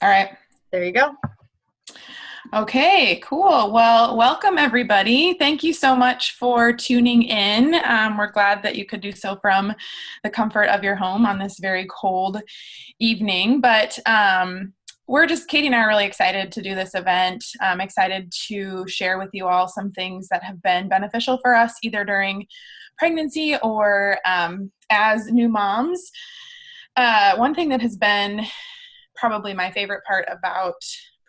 All right. There you go. Okay, cool. Well, welcome everybody. Thank you so much for tuning in. We're glad that you could do so from the comfort of your home on this very cold evening. But Katie and I are really excited to do this event. I'm excited to share with you all some things that have been beneficial for us either during pregnancy or as new moms. One thing that has been probably my favorite part about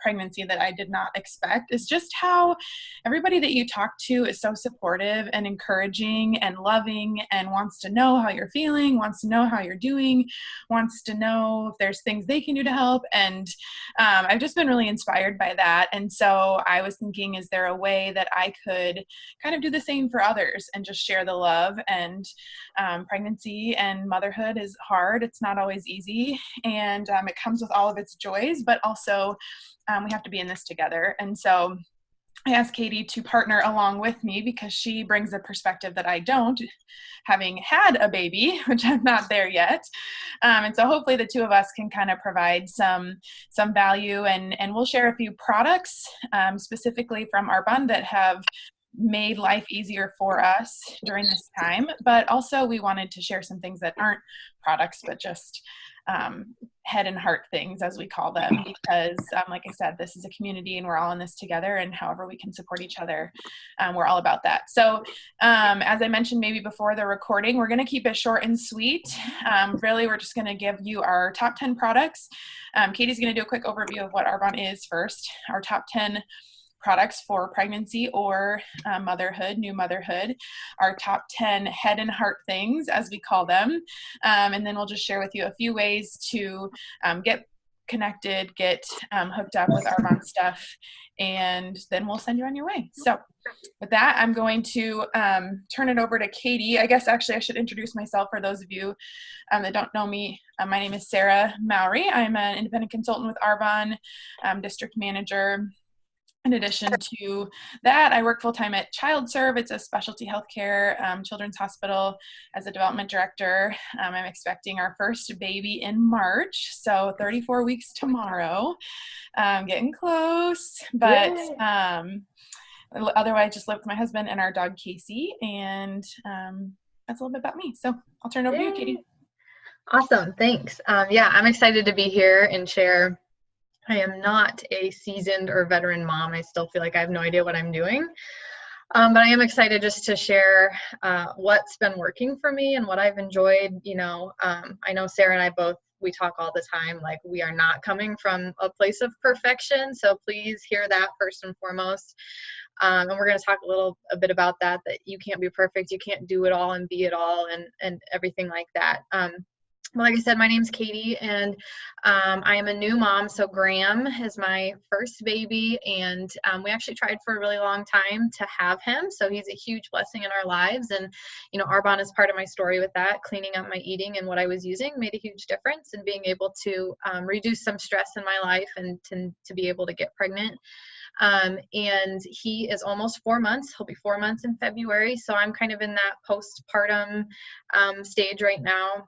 pregnancy that I did not expect is just how everybody that you talk to is so supportive and encouraging and loving and wants to know how you're feeling, wants to know how you're doing, wants to know if there's things they can do to help. And I've just been really inspired by that. And so I was thinking, is there a way that I could kind of do the same for others and just share the love? And pregnancy and motherhood is hard. It's not always easy. And it comes with all of its joys, but also we have to be in this together. And so I asked Katie to partner along with me because she brings a perspective that I don't, having had a baby, which I'm not there yet. And so hopefully the two of us can kind of provide some value, and we'll share a few products specifically from Arbonne that have made life easier for us during this time. But also we wanted to share some things that aren't products, but just head and heart things, as we call them, because like I said, this is a community and we're all in this together, and however we can support each other, we're all about that. So as I mentioned maybe before the recording, we're going to keep it short and sweet. Really, we're just going to give you our top 10 products. Katie's going to do a quick overview of what Arbonne is first, our top 10 products for pregnancy or motherhood, new motherhood, our top 10 head and heart things, as we call them. And then we'll just share with you a few ways to get connected, get hooked up with Arbonne stuff, and then we'll send you on your way. So with that, I'm going to turn it over to Katie. I guess actually I should introduce myself for those of you that don't know me. My name is Sarah Mowry. I'm an independent consultant with Arbonne, district manager. In addition to that, I work full-time at ChildServe. It's a specialty healthcare children's hospital as a development director. I'm expecting our first baby in March, so 34 weeks tomorrow. Getting close, but otherwise just live with my husband and our dog Casey, and that's a little bit about me. So I'll turn it over to you, Katie. Awesome, thanks. Yeah, I'm excited to be here and share. I am not a seasoned or veteran mom. I still feel like I have no idea what I'm doing. But I am excited just to share what's been working for me and what I've enjoyed. I know Sarah and I both, we talk all the time, like we are not coming from a place of perfection. So please hear that first and foremost. And we're going to talk a bit about that you can't be perfect. You can't do it all and be it all and everything like that. Well, like I said, my name's Katie, and I am a new mom. So Graham is my first baby, and we actually tried for a really long time to have him. So he's a huge blessing in our lives. And, Arbonne is part of my story with that. Cleaning up my eating and what I was using made a huge difference in being able to reduce some stress in my life and to be able to get pregnant. And he is almost 4 months. He'll be 4 months in February. So I'm kind of in that postpartum stage right now.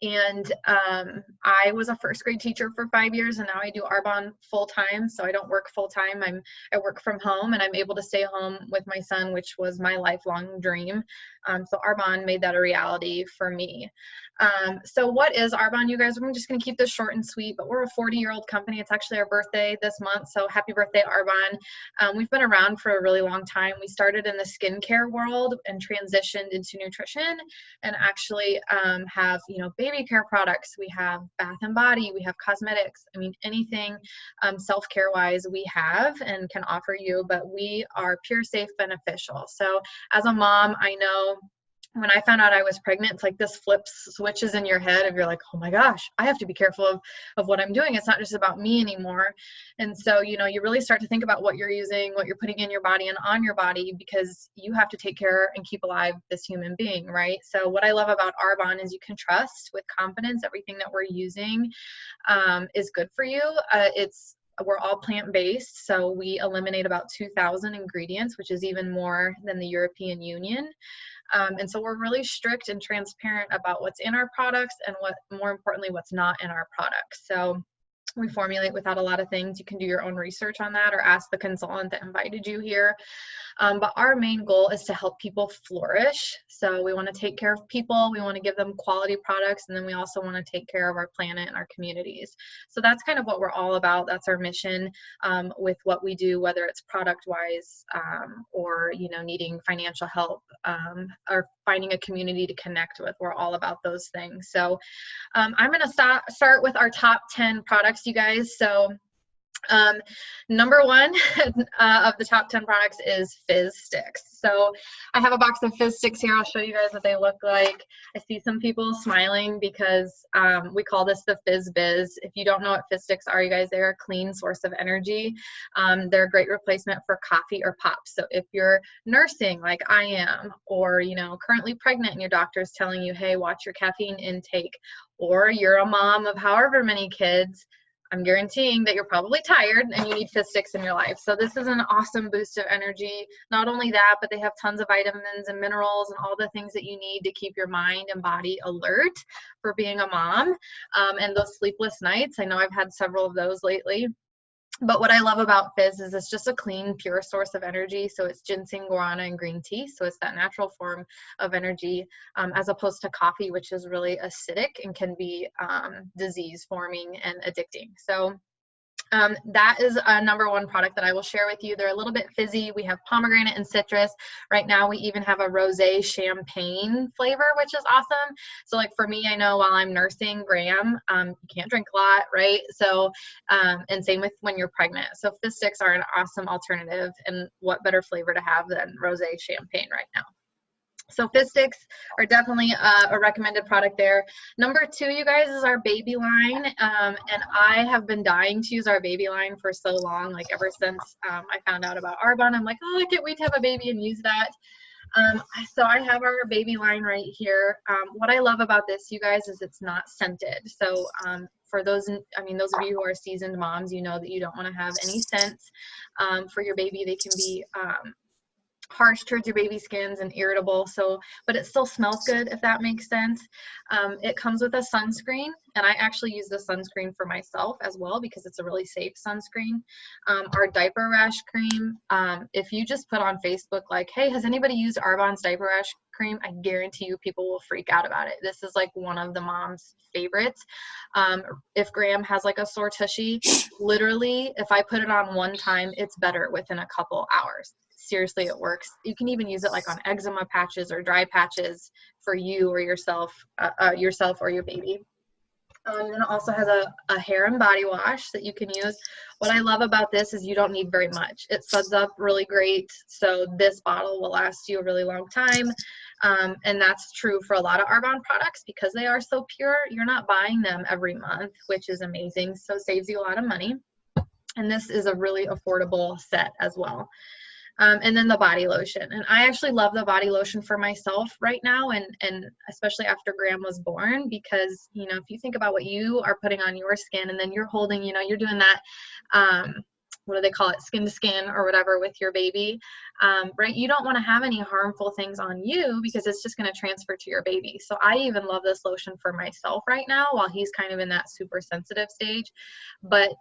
And I was a first grade teacher for 5 years, and now I do Arbonne full time. So I don't work full time. I work from home, and I'm able to stay home with my son, which was my lifelong dream. So Arbonne made that a reality for me. So what is Arbonne, you guys? I'm just going to keep this short and sweet, but we're a 40-year-old company. It's actually our birthday this month. So happy birthday, Arbonne. We've been around for a really long time. We started in the skincare world and transitioned into nutrition, and actually have, baby care products. We have bath and body. We have cosmetics. I mean, anything self-care wise we have and can offer you, but we are pure, safe, beneficial. So as a mom, I know when I found out I was pregnant, it's like this switches in your head of you're like, oh my gosh, I have to be careful of what I'm doing. It's not just about me anymore. And so, you really start to think about what you're using, what you're putting in your body and on your body, because you have to take care and keep alive this human being, right? So what I love about Arbonne is you can trust with confidence everything that we're using is good for you. We're all plant-based, so we eliminate about 2,000 ingredients, which is even more than the European Union. And so we're really strict and transparent about what's in our products and more importantly, what's not in our products. So We formulate without a lot of things. You can do your own research on that or ask the consultant that invited you here. But our main goal is to help people flourish. So we want to take care of people, we want to give them quality products, and then we also want to take care of our planet and our communities. So that's kind of what we're all about. That's our mission with what we do, whether it's product-wise or, you know, needing financial help or finding a community to connect with. We're all about those things. So I'm going to start with our top 10 products, you guys. So number one of the top 10 products is fizz sticks. So I have a box of fizz sticks here. I'll show you guys what they look like. I see some people smiling because we call this the fizz biz. If you don't know what fizz sticks are, you guys, they're a clean source of energy. They're a great replacement for coffee or pop. So if you're nursing like I am, or, you know, currently pregnant and your doctor is telling you, hey, watch your caffeine intake, or you're a mom of however many kids, I'm guaranteeing that you're probably tired and you need fizz sticks in your life. So this is an awesome boost of energy. Not only that, but they have tons of vitamins and minerals and all the things that you need to keep your mind and body alert for being a mom. And those sleepless nights, I know I've had several of those lately. But what I love about fizz is it's just a clean, pure source of energy. So it's ginseng, guarana, and green tea. So it's that natural form of energy as opposed to coffee, which is really acidic and can be disease forming and addicting. So that is a number one product that I will share with you. They're a little bit fizzy. We have pomegranate and citrus. Right now, we even have a rosé champagne flavor, which is awesome. So like for me, I know while I'm nursing Graham, you can't drink a lot, right? So, and same with when you're pregnant. So fizz sticks are an awesome alternative, and what better flavor to have than rosé champagne right now. So fizz sticks are definitely a recommended product there. Number two, you guys, is our baby line. And I have been dying to use our baby line for so long, like ever since I found out about Arbonne. I'm like, oh, I can't wait to have a baby and use that. So I have our baby line right here. What I love about this, you guys, is it's not scented. So for those, those of you who are seasoned moms, you know that you don't want to have any scents for your baby. They can be harsh towards your baby skins and irritable, so but it still smells good, if that makes sense. It comes with a sunscreen, and I actually use the sunscreen for myself as well because it's a really safe sunscreen. Our diaper rash cream, if you just put on Facebook like, hey, has anybody used Arbonne's diaper rash cream, I guarantee you people will freak out about it. This is like one of the mom's favorites. If Graham has like a sore tushy, literally if I put it on one time, it's better within a couple hours. Seriously, it works. You can even use it like on eczema patches or dry patches for you or yourself or your baby. And it also has a hair and body wash that you can use. What I love about this is you don't need very much. It suds up really great. So this bottle will last you a really long time. And that's true for a lot of Arbonne products because they are so pure. You're not buying them every month, which is amazing. So it saves you a lot of money. And this is a really affordable set as well. And then the body lotion. And I actually love the body lotion for myself right now, and especially after Graham was born, because, you know, if you think about what you are putting on your skin and then you're holding, you know, you're doing that, what do they call it, skin to skin or whatever with your baby, right? You don't want to have any harmful things on you because it's just going to transfer to your baby. So I even love this lotion for myself right now while he's kind of in that super sensitive stage. But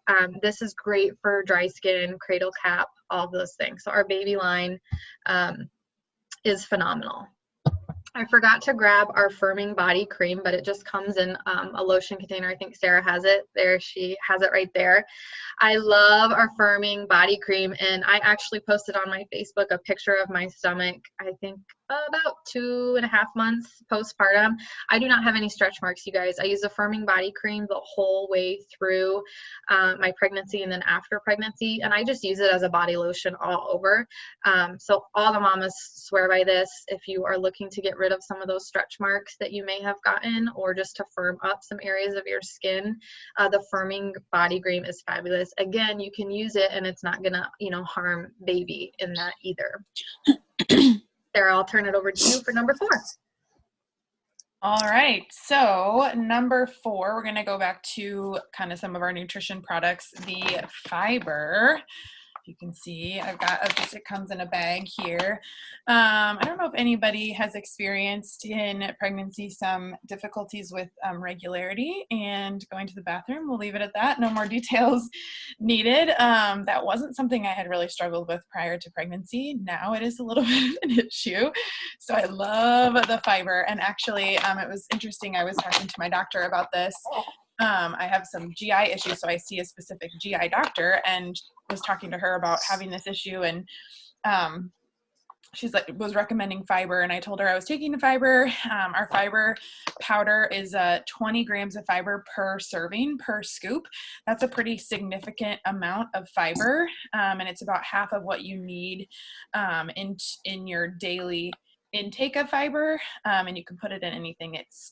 this is great for dry skin, cradle cap, all of those things. So our baby line is phenomenal. I forgot to grab our firming body cream, but it just comes in a lotion container. I think Sarah has it there. She has it right there. I love our firming body cream, and I actually posted on my Facebook a picture of my stomach, I think about 2.5 months postpartum. I do not have any stretch marks, you guys. I use a firming body cream the whole way through my pregnancy and then after pregnancy, and I just use it as a body lotion all over. So all the mamas swear by this. If you are looking to get rid of some of those stretch marks that you may have gotten, or just to firm up some areas of your skin, the firming body cream is fabulous. Again, you can use it and it's not gonna, you know, harm baby in that either. Sarah, I'll turn it over to you for number 4. All right, so number 4, we're going to go back to kind of some of our nutrition products, the fiber. You can see I've got it comes in a bag here. I don't know if anybody has experienced in pregnancy some difficulties with regularity and going to the bathroom. We'll leave it at that. No more details needed. That wasn't something I had really struggled with prior to pregnancy. Now it is a little bit of an issue. So I love the fiber. And actually, it was interesting. I was talking to my doctor about this. I have some GI issues, so I see a specific GI doctor, and was talking to her about having this issue, and she's like, was recommending fiber, and I told her I was taking the fiber. Our fiber powder is 20 grams of fiber per serving, per scoop. That's a pretty significant amount of fiber, and it's about half of what you need in your daily intake of fiber, and you can put it in anything. It's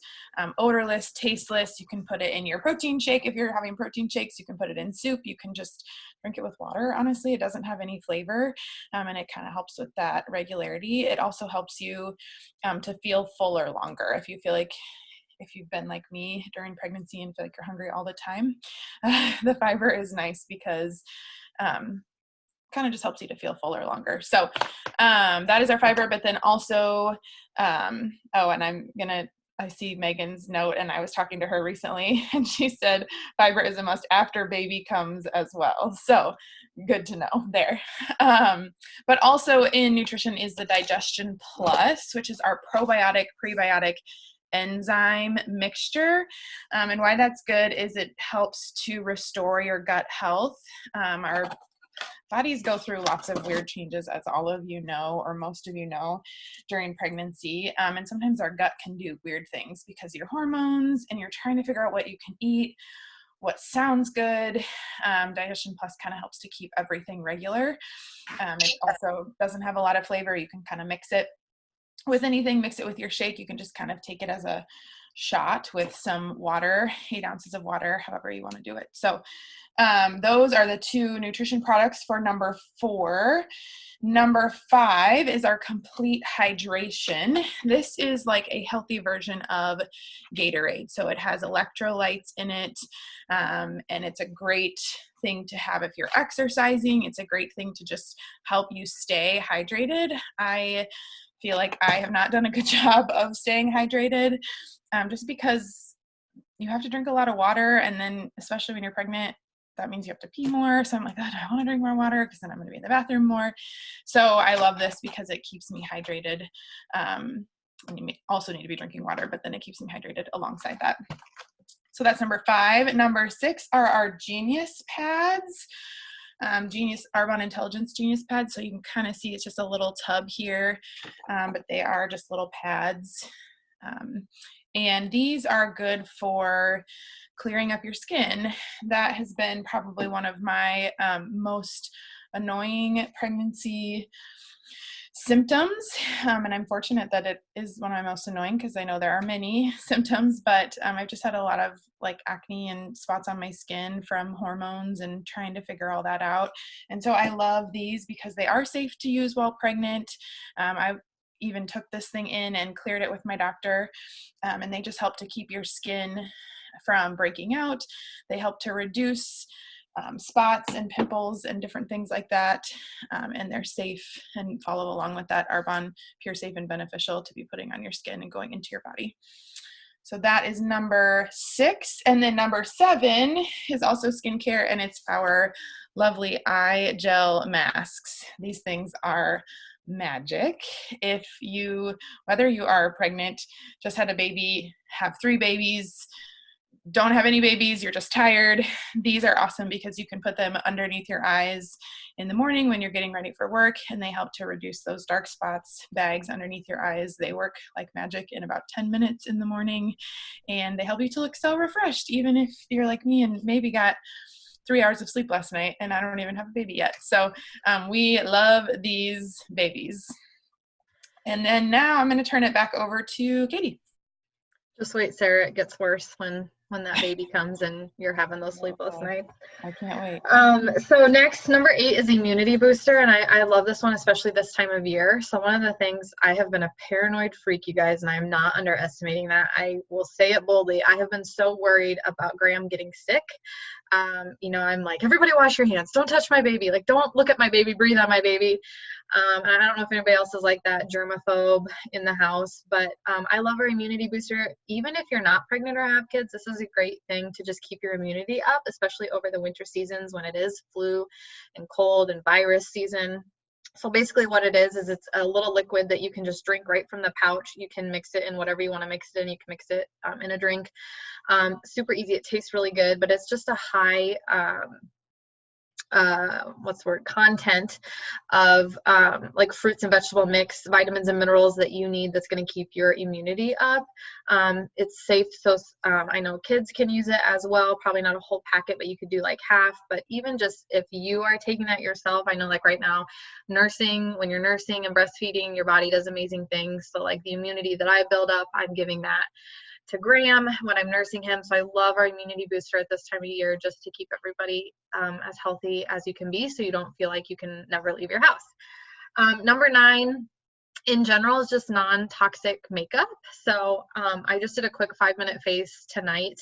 odorless, tasteless. You can put it in your protein shake. If you're having protein shakes, you can put it in soup. You can just drink it with water. Honestly, it doesn't have any flavor, and it kind of helps with that regularity. It also helps you to feel fuller longer. If you feel like, if you've been like me during pregnancy and feel like you're hungry all the time, the fiber is nice because kind of just helps you to feel fuller longer. So that is our fiber, but then also, and I see Megan's note, and I was talking to her recently, and she said fiber is a must after baby comes as well. So good to know there. But also in nutrition is the Digestion Plus, which is our probiotic, prebiotic enzyme mixture. And why that's good is it helps to restore your gut health. Our bodies go through lots of weird changes, as all of you know, or most of you know, during pregnancy. And sometimes our gut can do weird things because of your hormones, and you're trying to figure out what you can eat, what sounds good. Digestion Plus kind of helps to keep everything regular. It also doesn't have a lot of flavor. You can kind of mix it with anything, mix it with your shake. You can just kind of take it as a shot with some water, 8 ounces of water, however you want to do it. So those are the 2 nutrition products for number 4. Number 5 is our complete hydration. This is like a healthy version of Gatorade. So it has electrolytes in it, and it's a great thing to have if you're exercising. It's a great thing to just help you stay hydrated. I feel like I have not done a good job of staying hydrated, just because you have to drink a lot of water, and then especially when you're pregnant, that means you have to pee more. So I'm like, God, I want to drink more water because then I'm going to be in the bathroom more. So I love this because it keeps me hydrated. And you may also need to be drinking water, but then it keeps me hydrated alongside that. So that's number 5. Number 6 are our Genius pads. Arbonne Intelligence Genius pads. So you can kind of see it's just a little tub here, but they are just little pads. And these are good for clearing up your skin. That has been probably one of my most annoying pregnancy symptoms. And I'm fortunate that it is one of my most annoying, because I know there are many symptoms, but I've just had a lot of like acne and spots on my skin from hormones and trying to figure all that out. And so I love these because they are safe to use while pregnant. I even took this thing in and cleared it with my doctor, and they just help to keep your skin from breaking out. They help to reduce spots and pimples and different things like that, and they're safe and follow along with that Arbonne Pure, Safe, and Beneficial to be putting on your skin and going into your body. So that is number 6. And then number 7 is also skincare, and it's our lovely eye gel masks. These things are magic. Whether you are pregnant, just had a baby, have 3 babies, don't have any babies, you're just tired, these are awesome because you can put them underneath your eyes in the morning when you're getting ready for work, and they help to reduce those dark spots, bags underneath your eyes. They work like magic in about 10 minutes in the morning, and they help you to look so refreshed, even if you're like me and maybe got 3 hours of sleep last night and I don't even have a baby yet. So we love these babies. And then now I'm going to turn it back over to Katie. Just wait, Sarah, it gets worse when that baby comes and you're having those sleepless nights. I can't wait. So next, number 8 is immunity booster, and I love this one, especially this time of year. So one of the things, I have been a paranoid freak, you guys, and I'm not underestimating that. I will say it boldly. I have been so worried about Graham getting sick. I'm like, everybody wash your hands. Don't touch my baby. Like, don't look at my baby, breathe on my baby. And I don't know if anybody else is like that, germaphobe in the house, but I love our immunity booster. Even if you're not pregnant or have kids, this is a great thing to just keep your immunity up, especially over the winter seasons when it is flu and cold and virus season. So basically what it is it's a little liquid that you can just drink right from the pouch. You can mix it in whatever you want to mix it in. You can mix it in a drink. Super easy. It tastes really good, but it's just a high content of like fruits and vegetable mix, vitamins and minerals that you need that's going to keep your immunity up. It's safe, so I know kids can use it as well, probably not a whole packet, but you could do like half. But even just if you are taking that yourself, I know like right now when you're nursing and breastfeeding, your body does amazing things. So like the immunity that I build up, I'm giving that to Graham when I'm nursing him. So I love our immunity booster at this time of year, just to keep everybody as healthy as you can be, so you don't feel like you can never leave your house. Number 9 in general is just non-toxic makeup. So I just did a quick 5-minute face tonight.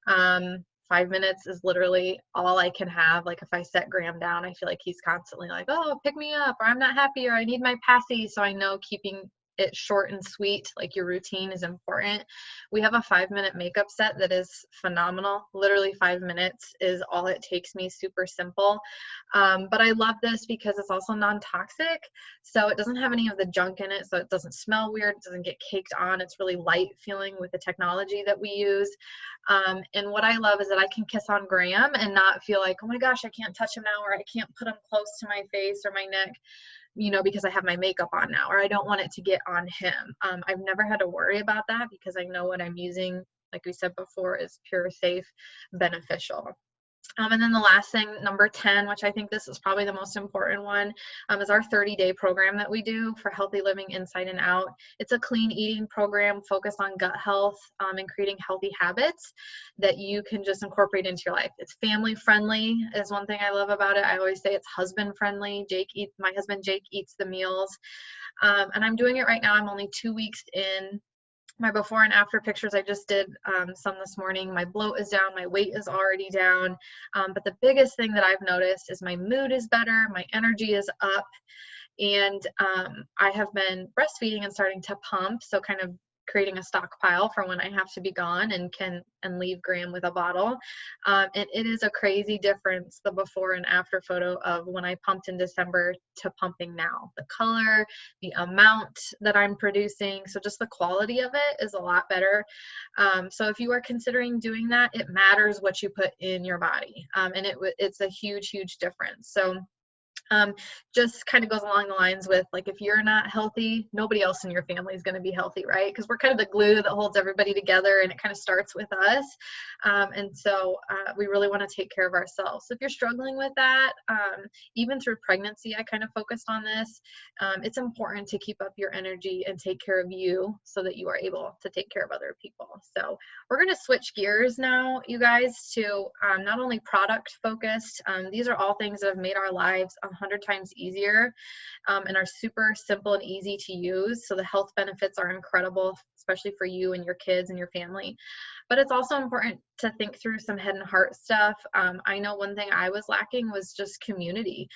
5 minutes is literally all I can have. Like if I set Graham down, I feel like he's constantly like, oh, pick me up, or I'm not happy, or I need my passy. So I know keeping it short and sweet, like your routine, is important. We have a 5-minute makeup set that is phenomenal. Literally 5 minutes is all it takes me, super simple. But I love this because it's also non-toxic. So it doesn't have any of the junk in it. So it doesn't smell weird. It doesn't get caked on. It's really light feeling with the technology that we use. And what I love is that I can kiss on Graham and not feel like, oh my gosh, I can't touch him now, or I can't put him close to my face or my neck, because I have my makeup on now, or I don't want it to get on him. I've never had to worry about that because I know what I'm using, like we said before, is pure, safe, beneficial. And then the last thing, number 10, which I think this is probably the most important one, is our 30-day program that we do for healthy living inside and out. It's a clean eating program focused on gut health and creating healthy habits that you can just incorporate into your life. It's family friendly is one thing I love about it. I always say it's husband friendly. My husband Jake eats the meals. And I'm doing it right now. I'm only 2 weeks in. My before and after pictures, I just did some this morning. My bloat is down, my weight is already down. But the biggest thing that I've noticed is my mood is better, my energy is up, and I have been breastfeeding and starting to pump, so kind of creating a stockpile for when I have to be gone and leave Graham with a bottle. And it is a crazy difference, the before and after photo of when I pumped in December to pumping now. The color, the amount that I'm producing, so just the quality of it is a lot better. So if you are considering doing that, it matters what you put in your body. And it's a huge, huge difference. So just kind of goes along the lines with, like, if you're not healthy, nobody else in your family is going to be healthy, right? Because we're kind of the glue that holds everybody together, and it kind of starts with us. And so we really want to take care of ourselves. So if you're struggling with that, even through pregnancy, I kind of focused on this. It's important to keep up your energy and take care of you so that you are able to take care of other people. So we're going to switch gears now, you guys, to not only product focused. These are all things that have made our lives 100 times easier and are super simple and easy to use. So the health benefits are incredible, especially for you and your kids and your family. But it's also important to think through some head and heart stuff. I know one thing I was lacking was just community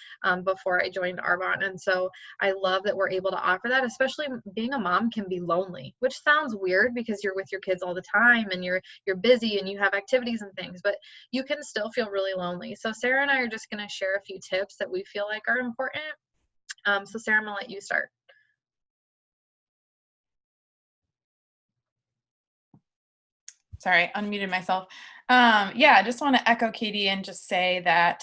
before I joined Arbonne. And so I love that we're able to offer that, especially being a mom can be lonely, which sounds weird because you're with your kids all the time and you're busy and you have activities and things, but you can still feel really lonely. So Sarah and I are just going to share a few tips that we feel like are important. So Sarah, I'm going to let you start. Sorry, unmuted myself. Yeah, I just want to echo Katie and just say that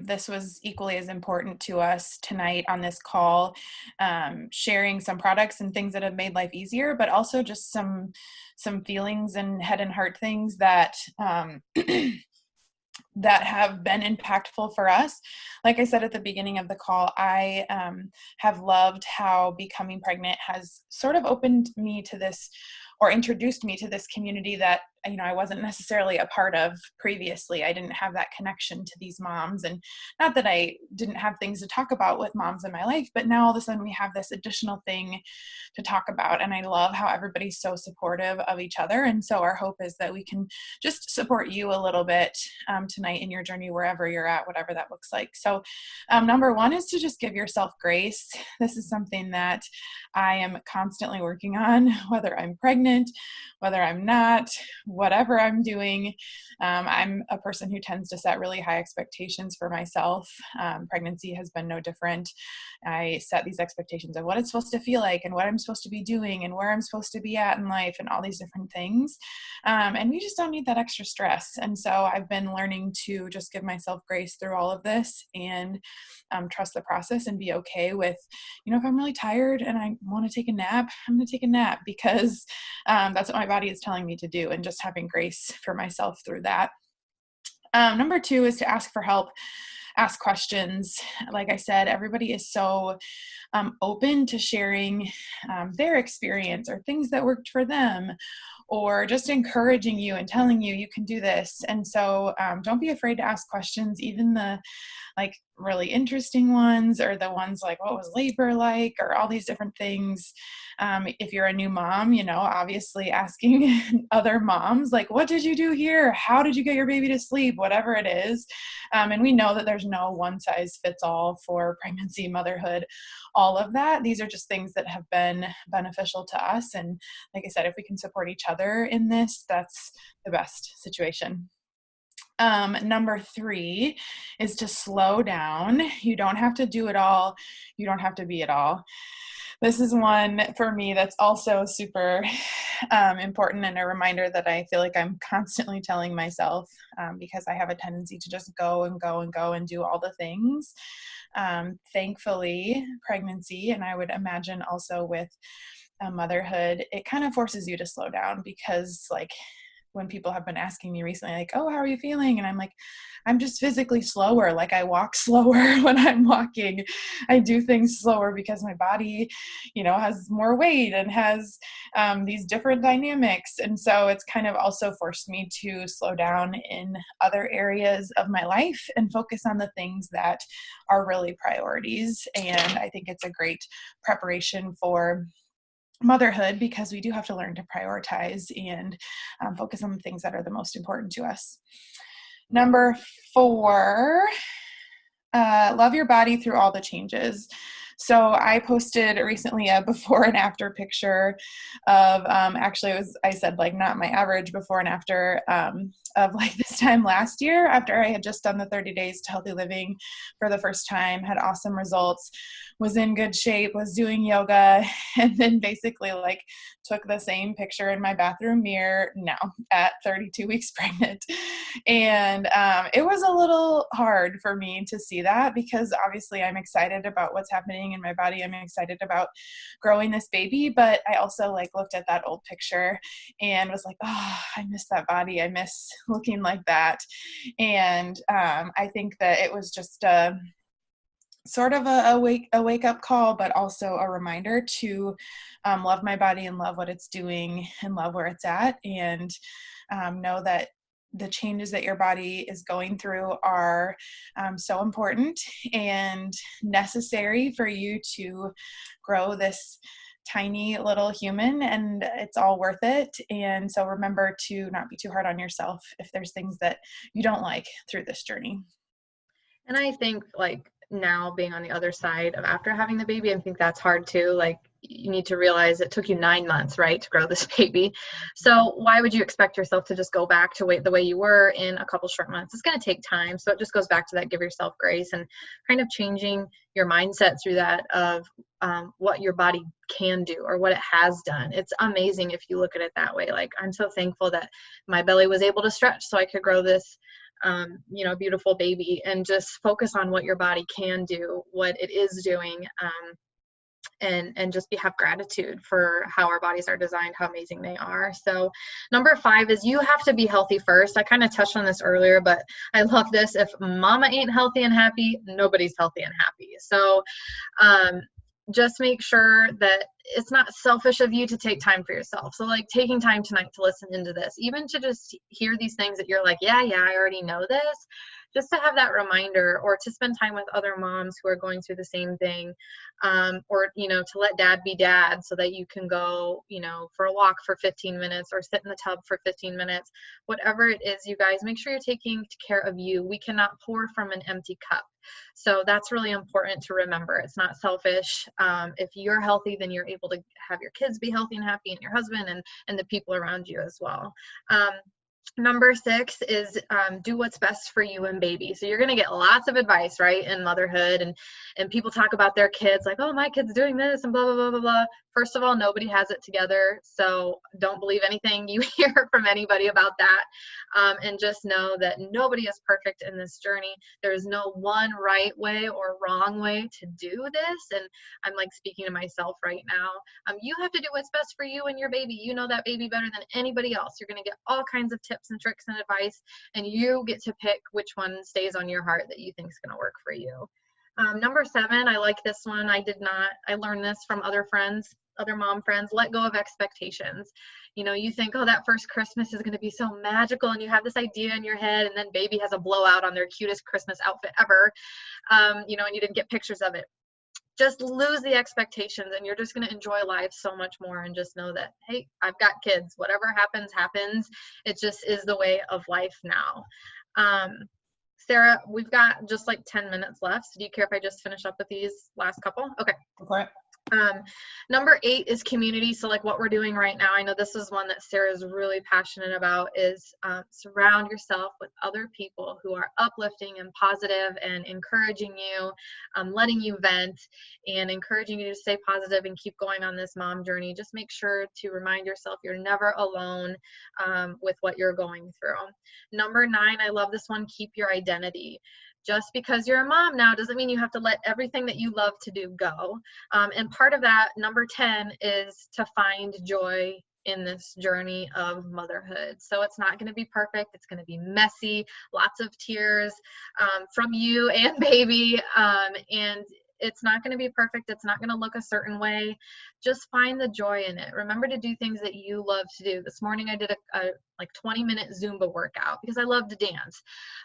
this was equally as important to us tonight on this call, sharing some products and things that have made life easier, but also just some feelings and head and heart things that that have been impactful for us. Like I said at the beginning of the call, I have loved how becoming pregnant has sort of opened me to this, or introduced me to this community that, I wasn't necessarily a part of previously. I didn't have that connection to these moms, and not that I didn't have things to talk about with moms in my life, but now all of a sudden we have this additional thing to talk about. And I love how everybody's so supportive of each other. And so our hope is that we can just support you a little bit to tonight in your journey, wherever you're at, whatever that looks like. So number one is to just give yourself grace. This is something that I am constantly working on, whether I'm pregnant, whether I'm not, whatever I'm doing. I'm a person who tends to set really high expectations for myself. Pregnancy has been no different. I set these expectations of what it's supposed to feel like and what I'm supposed to be doing and where I'm supposed to be at in life and all these different things. And we just don't need that extra stress. And so I've been learning to just give myself grace through all of this and trust the process and be okay with, if I'm really tired and I want to take a nap, I'm going to take a nap because that's what my body is telling me to do, and just having grace for myself through that. Number two is to ask for help. Ask questions. Like I said, everybody is so open to sharing their experience or things that worked for them, or just encouraging you and telling you you can do this. And so don't be afraid to ask questions, even the really interesting ones, or the ones like, what was labor like, or all these different things. If you're a new mom, obviously asking other moms, like, what did you do here? How did you get your baby to sleep? Whatever it is. And we know that there's no one size fits all for pregnancy, motherhood, all of that. These are just things that have been beneficial to us. And like I said, if we can support each other in this, that's the best situation. Number three is to slow down. You don't have to do it all. You don't have to be it all. This is one for me that's also super important, and a reminder that I feel like I'm constantly telling myself because I have a tendency to just go and go and go and do all the things. Thankfully, pregnancy, and I would imagine also with motherhood, it kind of forces you to slow down, because when people have been asking me recently, like, oh, how are you feeling? And I'm like, I'm just physically slower. Like, I walk slower when I'm walking. I do things slower because my body, has more weight and has these different dynamics. And so it's kind of also forced me to slow down in other areas of my life and focus on the things that are really priorities. And I think it's a great preparation for motherhood, because we do have to learn to prioritize and focus on the things that are the most important to us. Number four, love your body through all the changes. So I posted recently a before and after picture of, I said not my average before and after of this time last year, after I had just done the 30 days to healthy living for the first time, had awesome results, was in good shape, was doing yoga, and then basically took the same picture in my bathroom mirror now at 32 weeks pregnant. And it was a little hard for me to see that, because obviously I'm excited about what's happening in my body. I'm excited about growing this baby, but I also looked at that old picture and was like, oh, I miss that body. I miss looking like that. And I think that it was just sort of a wake up call, but also a reminder to love my body and love what it's doing and love where it's at, and know that the changes that your body is going through are so important and necessary for you to grow this tiny little human, and it's all worth it. And so remember to not be too hard on yourself if there's things that you don't like through this journey. And I think now being on the other side of after having the baby, I think that's hard too. You need to realize it took you 9 months, right, to grow this baby. So why would you expect yourself to just go back to the way you were in a couple short months? It's going to take time. So it just goes back to that, give yourself grace, and kind of changing your mindset through that of what your body can do or what it has done. It's amazing if you look at it that way. I'm so thankful that my belly was able to stretch so I could grow this beautiful baby, and just focus on what your body can do, what it is doing, and just have gratitude for how our bodies are designed, how amazing they are. So number 5 is you have to be healthy first. I kind of touched on this earlier, but I love this. If mama ain't healthy and happy, nobody's healthy and happy. So just make sure that it's not selfish of you to take time for yourself. So like taking time tonight to listen into this, even to just hear these things that you're like, yeah, I already know this, just to have that reminder, or to spend time with other moms who are going through the same thing, or, to let dad be dad so that you can go, for a walk for 15 minutes or sit in the tub for 15 minutes, whatever it is, you guys, make sure you're taking care of you. We cannot pour from an empty cup. So that's really important to remember. It's not selfish. If you're healthy, then you're able to have your kids be healthy and happy, and your husband and the people around you as well. Number 6 is do what's best for you and baby. So you're going to get lots of advice, right, in motherhood, and people talk about their kids like, oh, my kid's doing this and blah, blah, blah, blah, blah. First of all, nobody has it together. So don't believe anything you hear from anybody about that. And just know that nobody is perfect in this journey. There is no one right way or wrong way to do this. And I'm like speaking to myself right now. You have to do what's best for you and your baby. You know that baby better than anybody else. You're going to get all kinds of tips and tricks and advice, and you get to pick which one stays on your heart that you think is going to work for you. Number 7, I like this one. I learned this from other mom friends. Let go of expectations. You think, oh, that first Christmas is going to be so magical, and you have this idea in your head, and then baby has a blowout on their cutest Christmas outfit ever, and you didn't get pictures of it. Just lose the expectations, and you're just going to enjoy life so much more, and just know that, hey, I've got kids. Whatever happens, happens. It just is the way of life now. Sarah, we've got just like 10 minutes left. So do you care if I just finish up with these last couple? Okay. Go for it. Number 8 is community. So like what we're doing right now, I know this is one that Sarah is really passionate about, is surround yourself with other people who are uplifting and positive and encouraging you, letting you vent and encouraging you to stay positive and keep going on this mom journey. Just make sure to remind yourself you're never alone with what you're going through. Number 9, I love this one, keep your identity. Just because you're a mom now doesn't mean you have to let everything that you love to do go. And part of that, number 10, is to find joy in this journey of motherhood. So it's not going to be perfect. It's going to be messy, lots of tears from you and baby. And it's not going to be perfect. It's not going to look a certain way. Just find the joy in it. Remember to do things that you love to do. This morning I did a 20-minute Zumba workout because I love to dance.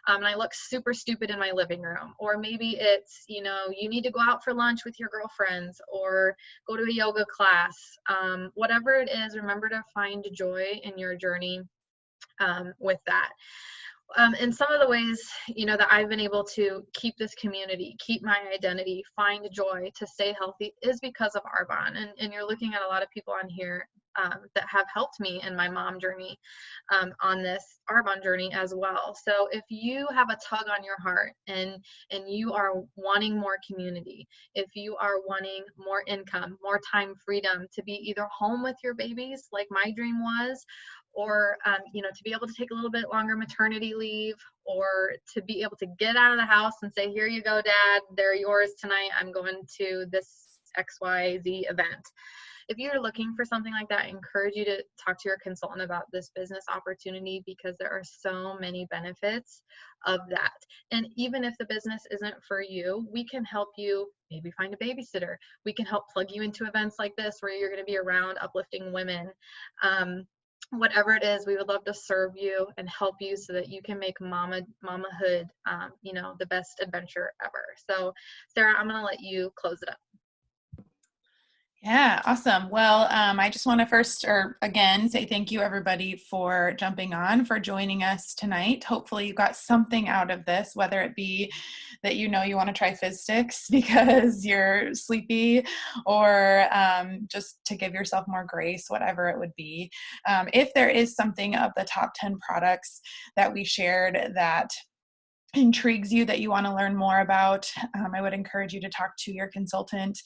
And I look super stupid in my living room. Or maybe it's, you need to go out for lunch with your girlfriends or go to a yoga class. Whatever it is, remember to find joy in your journey with that. And some of the ways, that I've been able to keep this community, keep my identity, find joy, to stay healthy is because of Arbonne. And you're looking at a lot of people on here that have helped me in my mom journey on this Arbonne journey as well. So if you have a tug on your heart and you are wanting more community, if you are wanting more income, more time freedom to be either home with your babies like my dream was, or to be able to take a little bit longer maternity leave, or to be able to get out of the house and say, here you go, dad, they're yours tonight. I'm going to this XYZ event. If you're looking for something like that, I encourage you to talk to your consultant about this business opportunity, because there are so many benefits of that. And even if the business isn't for you, we can help you maybe find a babysitter. We can help plug you into events like this where you're going to be around uplifting women. Whatever it is, we would love to serve you and help you so that you can make mamahood, the best adventure ever. So Sarah, I'm going to let you close it up. Yeah, awesome. Well, I just want to again say thank you everybody for jumping on, for joining us tonight. Hopefully you got something out of this, whether it be that you want to try fizz sticks because you're sleepy, or just to give yourself more grace, whatever it would be. If there is something of the top 10 products that we shared that intrigues you, that you want to learn more about, I would encourage you to talk to your consultant.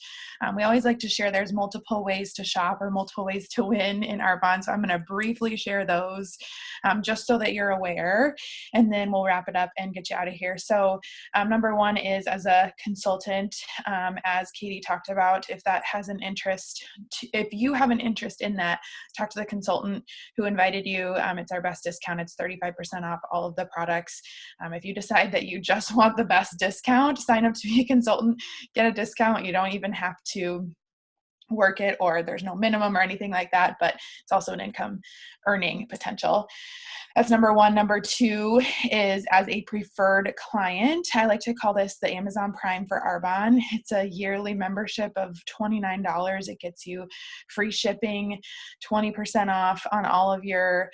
We always like to share there's multiple ways to shop or multiple ways to win in Arbonne, so I'm going to briefly share those just so that you're aware, and then we'll wrap it up and get you out of here. So number 1 is as a consultant, as Katie talked about, if that has an interest, if you have an interest in that, talk to the consultant who invited you. It's our best discount. It's 35% off all of the products. If you decide that you just want the best discount, sign up to be a consultant, get a discount. You don't even have to work it, or there's no minimum or anything like that, but it's also an income earning potential. That's number one. Number two is as a preferred client. I like to call this the Amazon Prime for Arbonne. It's a yearly membership of $29. It gets you free shipping, 20% off on all of your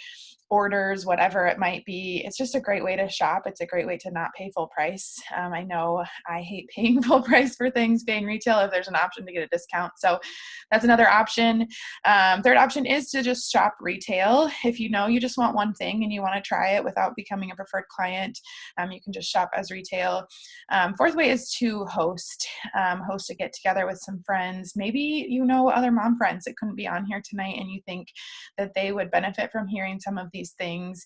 orders, whatever it might be. It's just a great way to shop. It's a great way to not pay full price. I know I hate paying full price for things, paying retail if there's an option to get a discount. So that's another option. Third option is to just shop retail. If you know you just want one thing and you want to try it without becoming a preferred client, you can just shop as retail. Fourth way is to host a get together with some friends. Maybe you know other mom friends that couldn't be on here tonight and you think that they would benefit from hearing some of these things.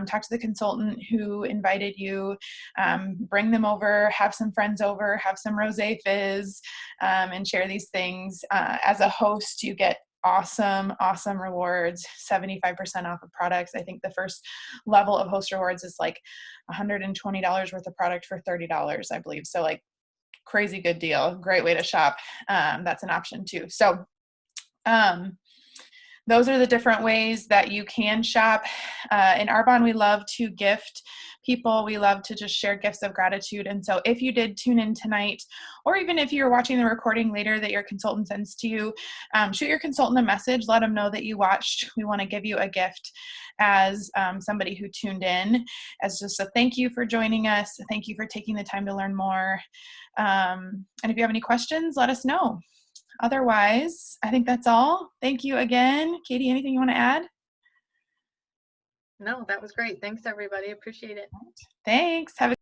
Talk to the consultant who invited you, bring them over, have some friends over, have some rosé fizz, and share these things. As a host, you get awesome rewards, 75% off of products. I think the first level of host rewards is like $120 worth of product for $30, I believe. So like crazy good deal, great way to shop. That's an option too. So those are the different ways that you can shop. In Arbonne, we love to gift people. We love to just share gifts of gratitude. And so if you did tune in tonight, or even if you're watching the recording later that your consultant sends to you, shoot your consultant a message, let them know that you watched. We want to give you a gift as somebody who tuned in, as just a thank you for joining us. Thank you for taking the time to learn more. And if you have any questions, let us know. Otherwise, I think that's all. Thank you again. Katie, anything you want to add? No, that was great. Thanks, everybody. Appreciate it. Thanks. Have a